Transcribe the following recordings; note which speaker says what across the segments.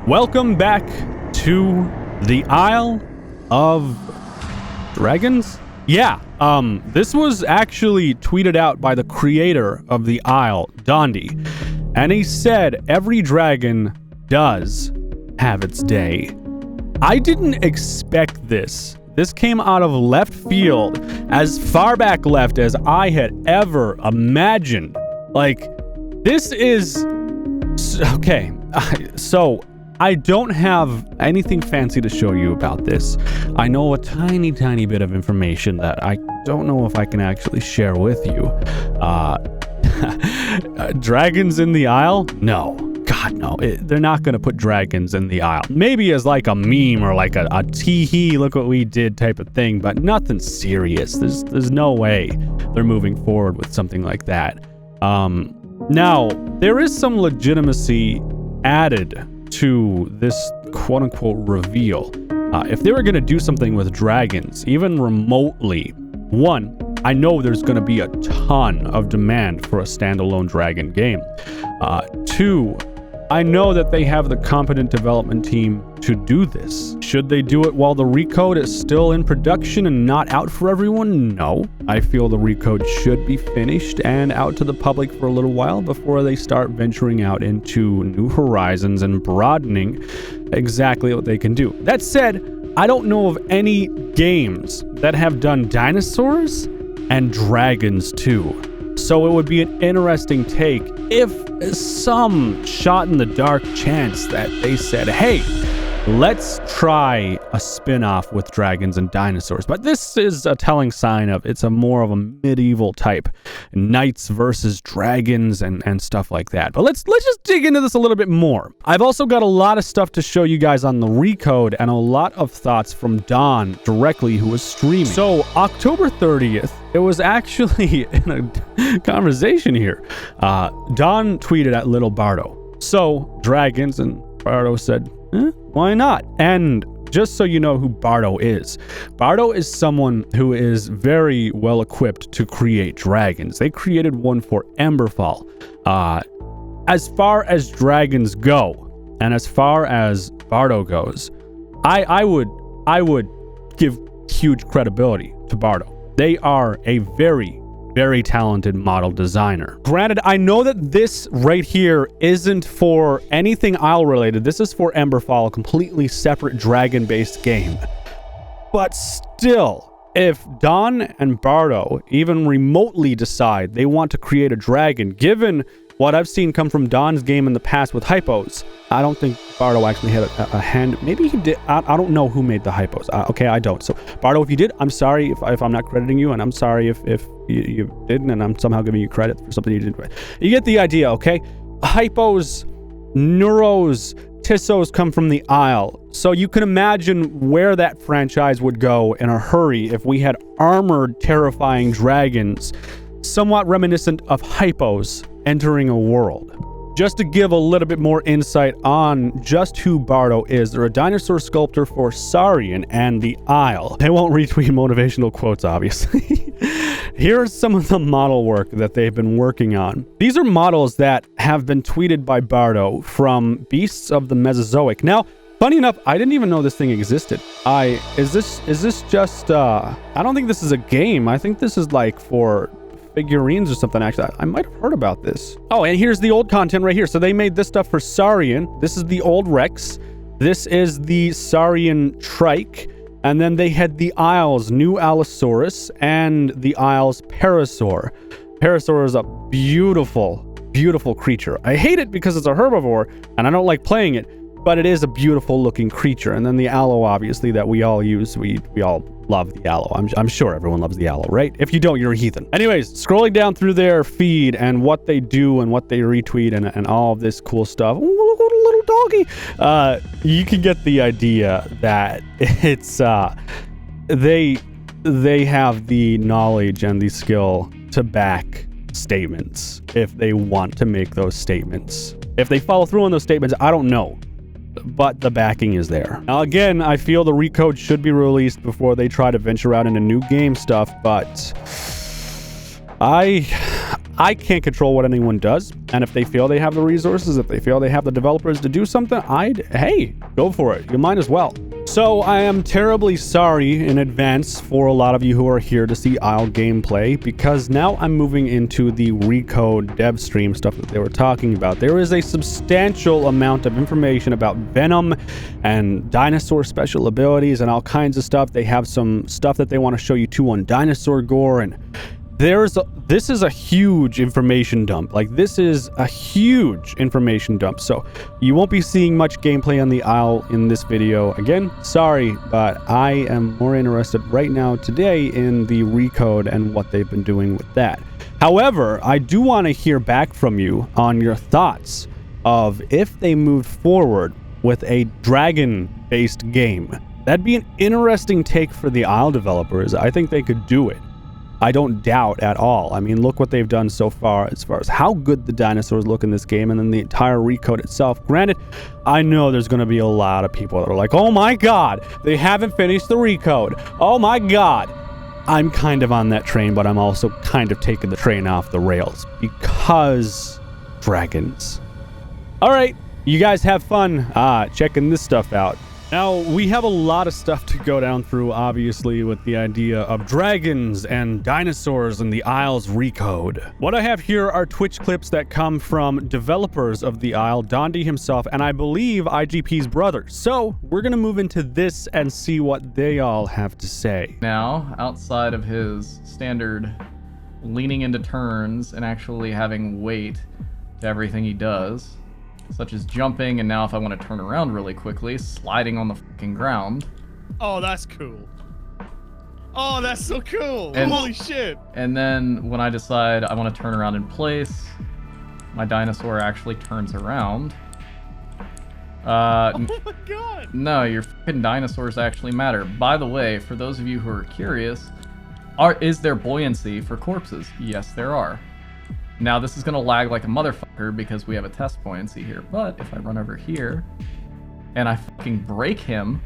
Speaker 1: Welcome back to the Isle of Dragons? Yeah, this was actually tweeted out by the creator of the Isle, Dondi, and he said every dragon does have its day. I didn't expect this. This came out of left field, as far back left as I had ever imagined. Like, this is... Okay, so I don't have anything fancy to show you about this. I know a tiny bit of information that I don't know if I can actually share with you. Dragons in the Isle? No. God, no. They're not going to put dragons in the Isle. Maybe as like a meme or like a tee-hee, look what we did type of thing, but nothing serious. There's no way they're moving forward with something like that. Now, there is some legitimacy added to this quote-unquote reveal. If they were going to do something with dragons, even remotely, one, I know there's going to be a ton of demand for a standalone dragon game. Two, I know that they have the competent development team to do this. Should they do it while the Recode is still in production and not out for everyone? No. I feel the Recode should be finished and out to the public for a little while before they start venturing out into new horizons and broadening exactly what they can do. That said, I don't know of any games that have done dinosaurs and dragons too. So it would be an interesting take if some shot in the dark chance that they said, hey, let's try a spin-off with dragons and dinosaurs. But this is a telling sign of it's a more of a medieval type, knights versus dragons and stuff like that. But let's just dig into this a little bit more. I've also got a lot of stuff to show you guys on the Recode and a lot of thoughts from Don directly, who was streaming. So October 30th, it was actually in a conversation here. Don tweeted at Little Bardo, so dragons, and Bardo said, why not? And just so you know who Bardo is someone who is very well equipped to create dragons. They created one for Emberfall. As far as dragons go, and as far as Bardo goes, I would give huge credibility to Bardo. They are a very talented model designer. Granted, I know that this right here isn't for anything Isle related. This is for Emberfall, a completely separate dragon-based game. But still, if Don and Bardo even remotely decide they want to create a dragon, given what I've seen come from Don's game in the past with hypos, I don't think Bardo actually had a hand. Maybe he did. I don't know who made the hypos. Okay, I don't. So Bardo, if you did, I'm sorry if I'm not crediting you, and I'm sorry if you didn't, and I'm somehow giving you credit for something you didn't. You get the idea, okay? Hypos, Neuros, Tissos come from the Isle. So you can imagine where that franchise would go in a hurry if we had armored, terrifying dragons, somewhat reminiscent of hypos, entering a world. Just to give a little bit more insight on just who Bardo is, they're a dinosaur sculptor for Saurian and the Isle. They won't retweet motivational quotes, obviously. Here's some of the model work that they've been working on. These are models that have been tweeted by Bardo from Beasts of the Mesozoic. Now, funny enough, I didn't even know this thing existed. Is this just, I don't think this is a game. I think this is like for figurines or something. Actually, I might have heard about this. Oh, and here's the old content right here. So they made this stuff for Saurian. This is the old Rex. This is the Saurian Trike. And then they had the Isle's new Allosaurus and the Isle's Parasaur. Parasaur is a beautiful creature. I hate it because it's a herbivore and I don't like playing it, but it is a beautiful looking creature. And then the Allo, obviously, that we all use. We all love the Allo. I'm sure everyone loves the Allo, right? If you don't, you're a heathen. Anyways, scrolling down through their feed and what they do and what they retweet and all of this cool stuff. Ooh, look at a little doggy. You can get the idea that it's they have the knowledge and the skill to back statements if they want to make those statements. If they follow through on those statements, I don't know. But the backing is there. Now, again, I feel the Recode should be released before they try to venture out into new game stuff, but I can't control what anyone does, and if they feel they have the resources, if they feel they have the developers to do something, hey, go for it. You might as well. So I am terribly sorry in advance for a lot of you who are here to see Isle gameplay, because now I'm moving into the Recode dev stream stuff that they were talking about. There is a substantial amount of information about Venom and dinosaur special abilities and all kinds of stuff. They have some stuff that they want to show you too on dinosaur gore, and this is a huge information dump. Like, this is a huge information dump. So you won't be seeing much gameplay on the Isle in this video. Again, sorry, but I am more interested right now today in the Recode and what they've been doing with that. However, I do want to hear back from you on your thoughts of if they moved forward with a dragon-based game. That'd be an interesting take for the Isle developers. I think they could do it. I don't doubt at all. I mean, look what they've done so far as far as how good the dinosaurs look in this game, and then the entire Recode itself. Granted, I know there's going to be a lot of people that are like, oh my god, they haven't finished the Recode. Oh my god. I'm kind of on that train, but I'm also kind of taking the train off the rails because dragons. All right, you guys have fun checking this stuff out. Now, we have a lot of stuff to go down through, obviously, with the idea of dragons and dinosaurs and the Isle's Recode. What I have here are Twitch clips that come from developers of the Isle, Dondi himself, and I believe IGP's brother. So, we're going to move into this and see what they all have to say.
Speaker 2: Now, outside of his standard leaning into turns and actually having weight to everything he does, such as jumping, and now if I want to turn around really quickly, sliding on the fucking ground.
Speaker 3: Oh, that's cool. Oh, that's so cool.
Speaker 2: And,
Speaker 3: holy shit.
Speaker 2: And then when I decide I want to turn around in place, my dinosaur actually turns around.
Speaker 3: Oh my god.
Speaker 2: No, your fucking dinosaurs actually matter. By the way, for those of you who are curious, is there buoyancy for corpses? Yes, there are. Now, this is going to lag like a motherfucker because we have a test buoyancy here. But if I run over here and I fucking break him...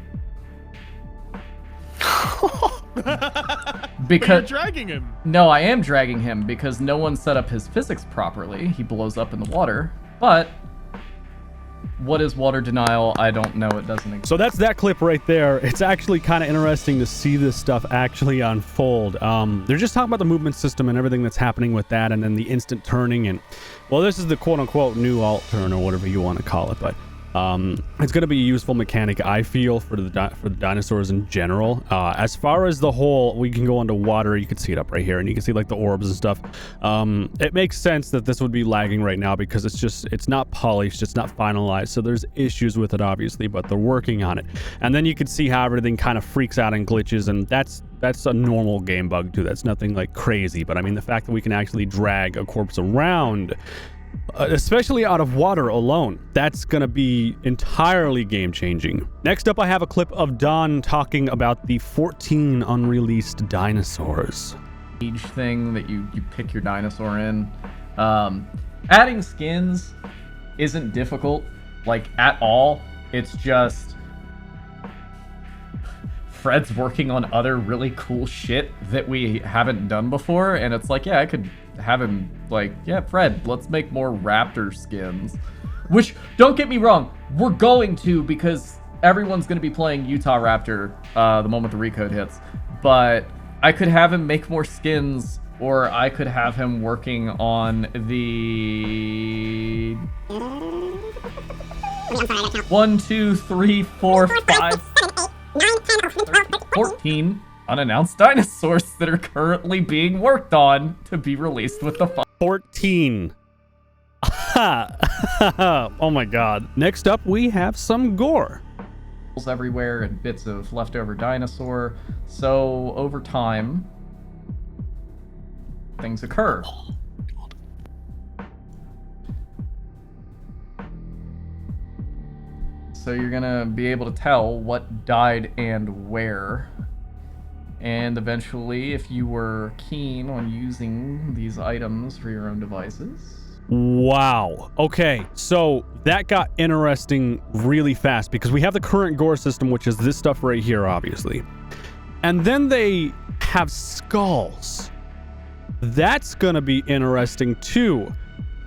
Speaker 3: because you're dragging him.
Speaker 2: No, I am dragging him because no one set up his physics properly. He blows up in the water. But what is water denial? I don't know. It doesn't exist.
Speaker 1: So that's that clip right there. It's actually kind of interesting to see this stuff actually unfold. They're just talking about the movement system and everything that's happening with that, and then the instant turning, and well, this is the quote-unquote new alt turn or whatever you want to call it, but it's going to be a useful mechanic, I feel, for the dinosaurs in general. As far as the whole, we can go underwater. You can see it up right here, and you can see like the orbs and stuff. It makes sense that this would be lagging right now because it's not polished, it's not finalized, so there's issues with it, obviously, but they're working on it. And then you can see how everything kind of freaks out and glitches, and that's a normal game bug too. That's nothing like crazy, but I mean, the fact that we can actually drag a corpse around, especially out of water alone, that's gonna be entirely game-changing. Next up, I have a clip of Don talking about the 14 unreleased dinosaurs.
Speaker 2: Each thing that you pick your dinosaur in. Adding skins isn't difficult, like, at all. It's just Fred's working on other really cool shit that we haven't done before, and it's like, yeah, I could have him like, yeah, Fred, let's make more raptor skins. Which, don't get me wrong, we're going to, because everyone's going to be playing Utah Raptor the moment the Recode hits. But I could have him make more skins, or I could have him working on the 1, 2, 3, 4, 5, 14 unannounced dinosaurs that are currently being worked on to be released with the
Speaker 1: 14. Oh my god. Next up, we have some gore.
Speaker 2: Everywhere and bits of leftover dinosaur. So over time, things occur. So you're gonna be able to tell what died and where. And eventually, if you were keen on using these items for your own devices.
Speaker 1: Wow. Okay, so that got interesting really fast because we have the current gore system, which is this stuff right here, obviously. And then they have skulls. That's going to be interesting too.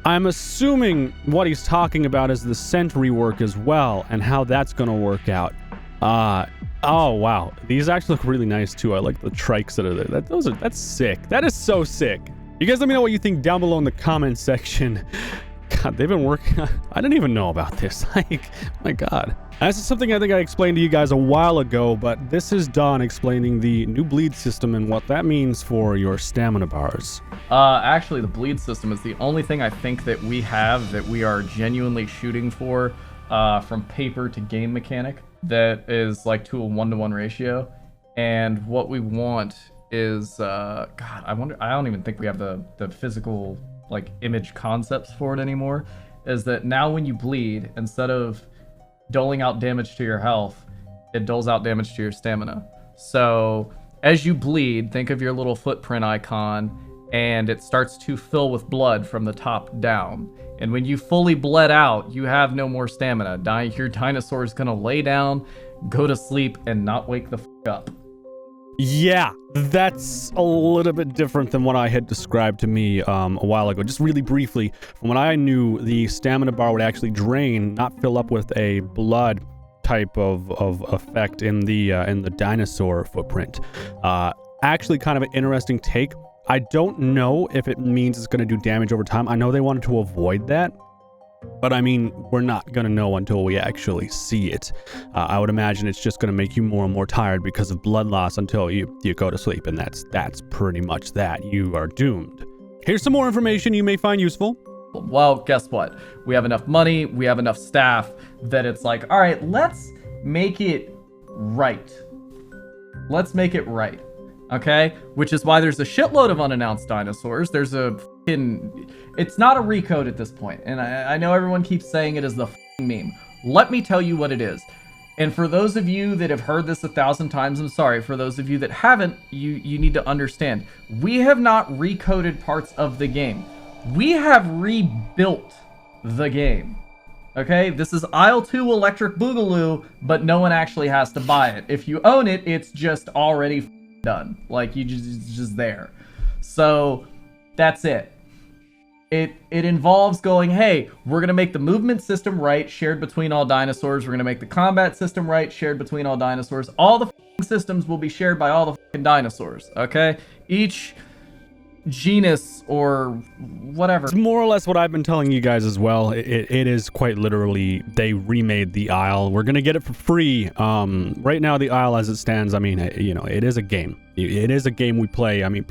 Speaker 1: I'm assuming what he's talking about is the scent rework as well, and how that's going to work out. Oh wow, these actually look really nice too. I like the trikes that are there. That's sick. That is so sick. You guys let me know what you think down below in the comment section. God, they've been working. I didn't even know about this. Like, my God. This is something I think I explained to you guys a while ago, but this is Don explaining the new bleed system and what that means for your stamina bars.
Speaker 2: Actually, the bleed system is the only thing I think that we have that we are genuinely shooting for, from paper to game mechanic, that is like to a 1-to-1 ratio. And what we want is, God, I don't even think we have the physical like image concepts for it anymore, is that now when you bleed, instead of doling out damage to your health, it doles out damage to your stamina. So as you bleed, think of your little footprint icon, and it starts to fill with blood from the top down. And when you fully bled out, you have no more stamina. Your dinosaur is gonna lay down, go to sleep, and not wake the fuck up.
Speaker 1: Yeah, that's a little bit different than what I had described to me a while ago. Just really briefly, from what I knew, the stamina bar would actually drain, not fill up with a blood type of effect in the dinosaur footprint. Actually, kind of an interesting take. I don't know if it means it's going to do damage over time. I know they wanted to avoid that, but I mean, we're not going to know until we actually see it. I would imagine it's just going to make you more and more tired because of blood loss until you go to sleep, and that's pretty much that. You are doomed. Here's some more information you may find useful.
Speaker 2: Well, guess what? We have enough money, we have enough staff that it's like, all right, let's make it right. Let's make it right. Okay? Which is why there's a shitload of unannounced dinosaurs. There's it's not a Recode at this point. And I know everyone keeps saying it is the meme. Let me tell you what it is. And for those of you that have heard this 1,000 times, I'm sorry. For those of you that haven't, you need to understand. We have not recoded parts of the game. We have rebuilt the game. Okay? This is Aisle 2 Electric Boogaloo, but no one actually has to buy it. If you own it, it's just already done. Like, it's just there. So that's it. It involves going, hey, we're gonna make the movement system right, shared between all dinosaurs. We're gonna make the combat system right, shared between all dinosaurs. All the systems will be shared by all the dinosaurs. Okay, each genus or whatever.
Speaker 1: It's more or less what I've been telling you guys as well. It is quite literally, they remade the Isle. We're gonna get it for free. Right now the Isle as it stands, I mean, it is a game. It is a game we play. I mean,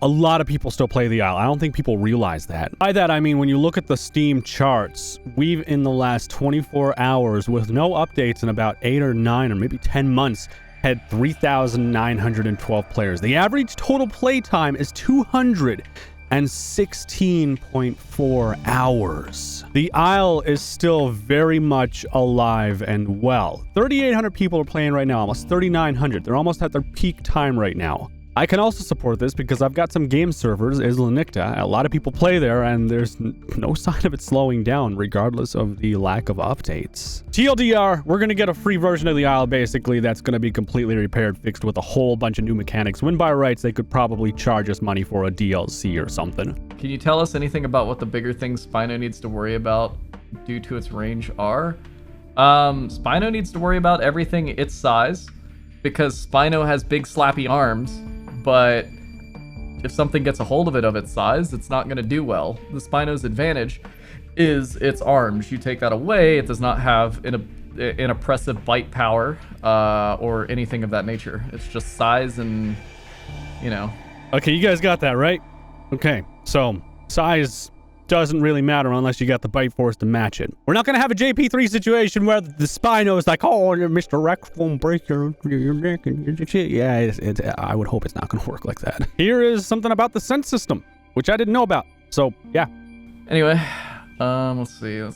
Speaker 1: a lot of people still play the Isle. I don't think people realize that. By that, I mean, when you look at the Steam charts, we've in the last 24 hours with no updates in about 8 or 9 or maybe 10 months, had 3,912 players. The average total play time is 216.4 hours. The Isle is still very much alive and well. 3,800 people are playing right now, almost 3,900. They're almost at their peak time right now. I can also support this because I've got some game servers, Isla Nicta. A lot of people play there, and there's no sign of it slowing down, regardless of the lack of updates. TLDR, we're going to get a free version of the Isle, basically, that's going to be completely repaired, fixed with a whole bunch of new mechanics. When by rights, they could probably charge us money for a DLC or something.
Speaker 2: Can you tell us anything about what the bigger things Spino needs to worry about due to its range are? Spino needs to worry about everything its size, because Spino has big slappy arms. But if something gets a hold of it of its size, it's not going to do well. The Spino's advantage is its arms. You take that away, it does not have an oppressive bite power or anything of that nature. It's just size and,
Speaker 1: Okay, you guys got that, right? Okay, so size doesn't really matter unless you got the bite force to match it. We're not going to have a JP3 situation where the Spino is like, oh, Mr. Rex won't break your neck and your shit. Yeah, I would hope it's not going to work like that. Here is something about the scent system, which I didn't know about. So, yeah.
Speaker 2: Anyway, let's see.
Speaker 4: Do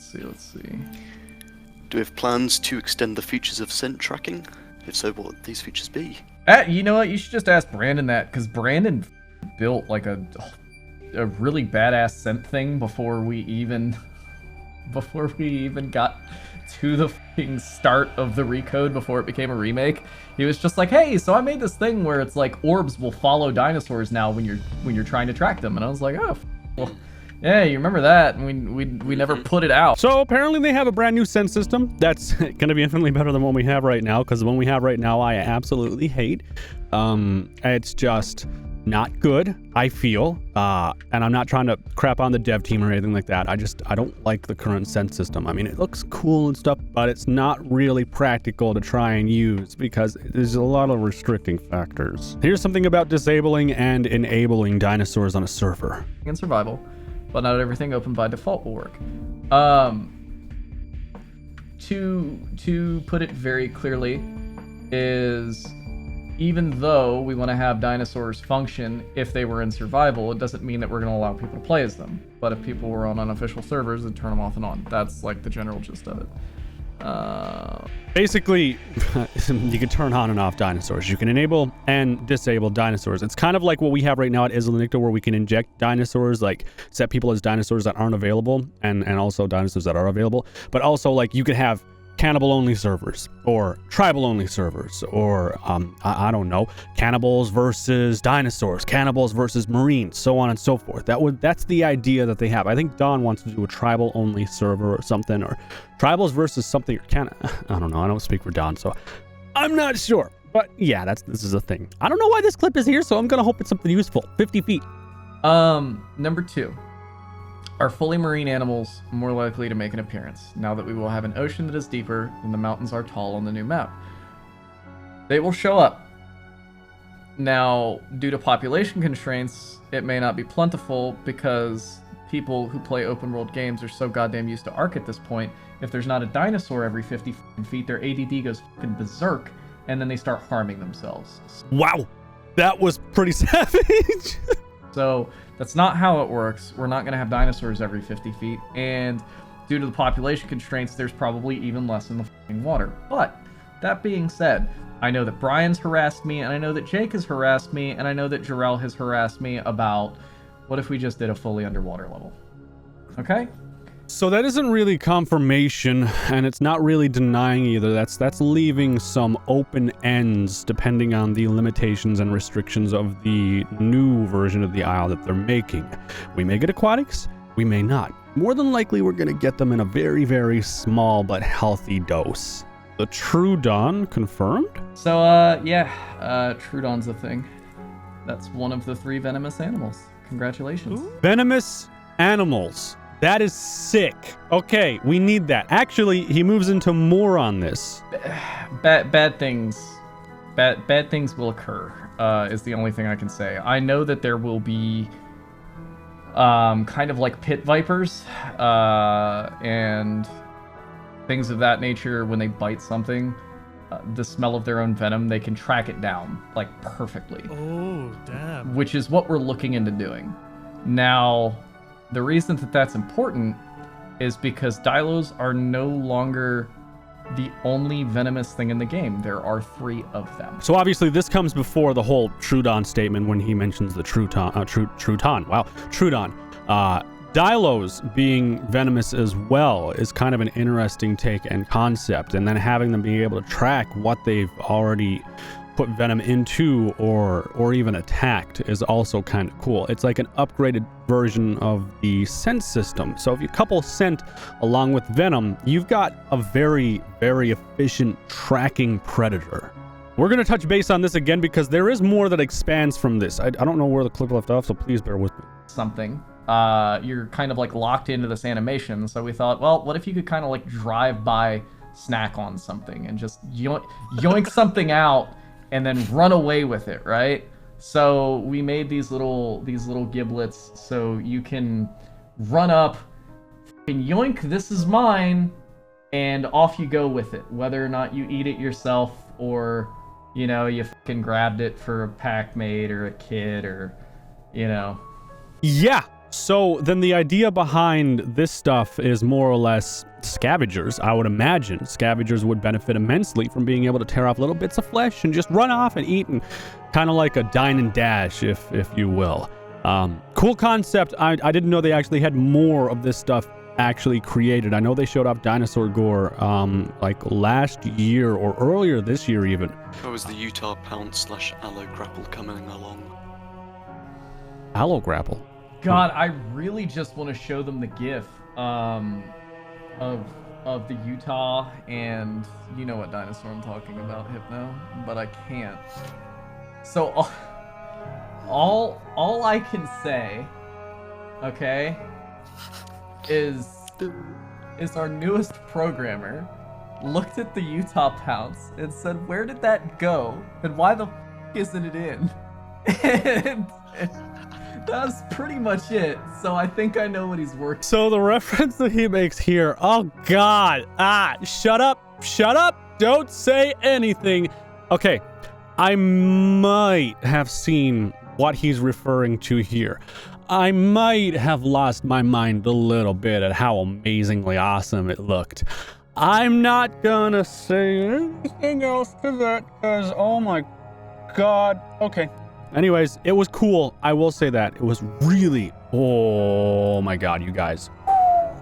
Speaker 4: we have plans to extend the features of scent tracking? If so, what would these features be?
Speaker 2: You know what? You should just ask Brandon that, because Brandon built like a really badass scent thing before we even got to the fucking start of the Recode before it became a remake. He was just like, hey, so I made this thing where it's like orbs will follow dinosaurs now when you're trying to track them. And I was like, oh, well, yeah, you remember that? And we never put it out.
Speaker 1: So apparently they have a brand new sense system that's going to be infinitely better than what we have right now, because the one we have right now I absolutely hate. It's just not good, I feel, and I'm not trying to crap on the dev team or anything like that. I don't like the current sense system. I mean, it looks cool and stuff, but it's not really practical to try and use because there's a lot of restricting factors. Here's something about disabling and enabling dinosaurs on a server.
Speaker 2: In survival, but not everything open by default will work. To put it very clearly, is even though we want to have dinosaurs function if they were in survival, it doesn't mean that we're going to allow people to play as them. But if people were on unofficial servers, then turn them off and on. That's like the general gist of it.
Speaker 1: Basically, you can turn on and off dinosaurs. You can enable and disable dinosaurs. It's kind of like what we have right now at Isla Nicta, where we can inject dinosaurs, like set people as dinosaurs that aren't available, and also dinosaurs that are available. But also, like, you could have cannibal-only servers, or tribal-only servers, or, I don't know, cannibals versus dinosaurs, cannibals versus marines, so on and so forth. That's the idea that they have. I think Don wants to do a tribal-only server or something, or tribals versus something, or I don't know, I don't speak for Don, so I'm not sure. But yeah, this is a thing. I don't know why this clip is here, so I'm gonna hope it's something useful. 50 feet.
Speaker 2: Number 2. Are fully marine animals more likely to make an appearance now that we will have an ocean that is deeper than the mountains are tall on the new map? They will show up. Now, due to population constraints, it may not be plentiful because people who play open world games are so goddamn used to Ark at this point. If there's not a dinosaur every 50 feet, their ADD goes fucking berserk, and then they start harming themselves.
Speaker 1: Wow, that was pretty savage.
Speaker 2: So that's not how it works. We're not going to have dinosaurs every 50 feet. And due to the population constraints, there's probably even less in the fucking water. But that being said, I know that Brian's harassed me, and I know that Jake has harassed me, and I know that Jarrell has harassed me about what if we just did a fully underwater level? Okay?
Speaker 1: So that isn't really confirmation, and it's not really denying either. That's leaving some open ends depending on the limitations and restrictions of the new version of the Isle that they're making. We may get aquatics, we may not. More than likely, we're going to get them in a very, very small but healthy dose. The Troodon confirmed?
Speaker 2: So, Troodon's a thing. That's one of the 3 venomous animals. Congratulations.
Speaker 1: Ooh. Venomous animals. That is sick. Okay, we need that. Actually, he moves into more on this.
Speaker 2: Bad things will occur, is the only thing I can say. I know that there will be kind of like pit vipers and things of that nature. When they bite something, the smell of their own venom, they can track it down like perfectly.
Speaker 3: Oh, damn.
Speaker 2: Which is what we're looking into doing. Now, the reason that that's important is because dilos are no longer the only venomous thing in the game. There are 3 of them.
Speaker 1: So obviously this comes before the whole Troodon statement when he mentions the Troodon. Dilos being venomous as well is kind of an interesting take and concept, and then having them be able to track what they've already put venom into or even attacked is also kind of cool. It's like an upgraded version of the scent system. So if you couple scent along with venom, you've got a very, very efficient tracking predator. We're going to touch base on this again because there is more that expands from this. I don't know where the clip left off, so please bear with me.
Speaker 2: Something. You're kind of like locked into this animation, so we thought, well, what if you could kind of like drive by, snack on something, and just yoink something out and then run away with it, right? So we made these little giblets so you can run up, and yoink, this is mine, and off you go with it. Whether or not you eat it yourself or, you know, you fucking grabbed it for a pack mate or a kid or, you know.
Speaker 1: Yeah. So then the idea behind this stuff is more or less scavengers. I would imagine scavengers would benefit immensely from being able to tear off little bits of flesh and just run off and eat, and kind of like a dine and dash, if you will. Cool concept. I didn't know they actually had more of this stuff actually created. I know they showed off Dinosaur Gore like last year or earlier this year even.
Speaker 4: Oh, is the Utah Pounce / Aloe Grapple coming along?
Speaker 1: Aloe Grapple.
Speaker 2: God, I really just want to show them the GIF of the Utah, and you know what dinosaur I'm talking about, Hypno, but I can't. So all I can say, okay, is our newest programmer looked at the Utah Pounce and said, "Where did that go? And why the isn't it in?" And that's pretty much it. So I think I know what he's working.
Speaker 1: So the reference that he makes here, oh God, shut up, don't say anything. Okay, I might have seen what he's referring to here. I might have lost my mind a little bit at how amazingly awesome it looked. I'm not gonna say anything else to that, because oh my God. Okay. Anyways, it was cool. I will say that. It was really, oh my God, you guys.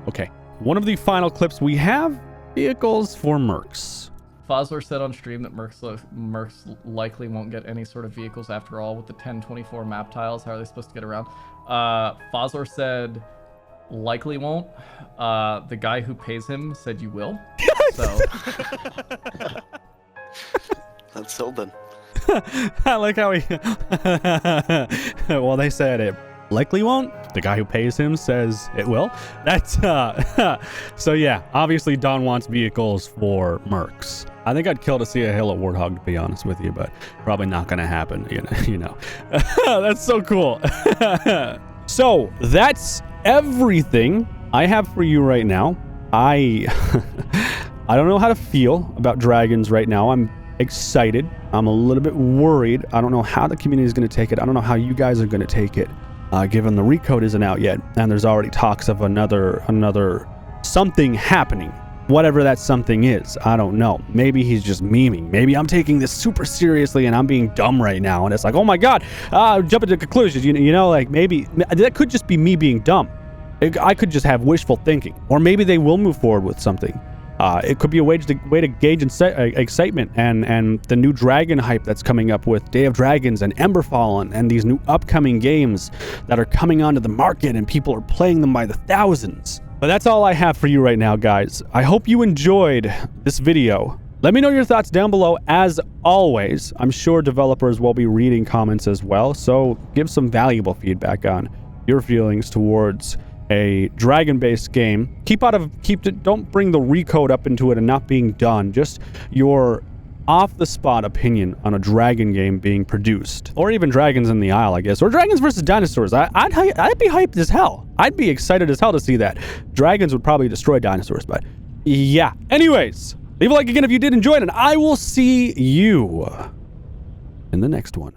Speaker 1: Okay. One of the final clips, we have vehicles for Mercs.
Speaker 2: Fosler said on stream that Mercs likely won't get any sort of vehicles after all with the 1024 map tiles. How are they supposed to get around? Fosler said likely won't. The guy who pays him said you will. So
Speaker 4: That's sold then.
Speaker 1: I like how he... Well, they said it likely won't. The guy who pays him says it will. That's... So yeah, obviously Don wants vehicles for Mercs. I think I'd kill to see a Halo Warthog, to be honest with you, but probably not going to happen, you know. That's so cool. So that's everything I have for you right now. I don't know how to feel about dragons right now. I'm excited. I'm a little bit worried. I don't know how the community is going to take it. I don't know how you guys are going to take it, given the Recode isn't out yet, and there's already talks of another something happening. Whatever that something is, I don't know. Maybe he's just memeing. Maybe I'm taking this super seriously and I'm being dumb right now, and it's like, oh my God, jumping to conclusions. You know, like maybe that could just be me being dumb. I could just have wishful thinking, or maybe they will move forward with something. It could be a way to gauge excitement and the new dragon hype that's coming up with Day of Dragons and Emberfall and these new upcoming games that are coming onto the market and people are playing them by the thousands. But that's all I have for you right now, guys. I hope you enjoyed this video. Let me know your thoughts down below. As always, I'm sure developers will be reading comments as well, so give some valuable feedback on your feelings towards a dragon-based game. Don't bring the Recode up into it and not being done. Just your off-the-spot opinion on a dragon game being produced, or even Dragons in the Isle, I guess, or Dragons versus Dinosaurs. I'd be hyped as hell. I'd be excited as hell to see that. Dragons would probably destroy dinosaurs, but yeah. Anyways, leave a like again if you did enjoy it, and I will see you in the next one.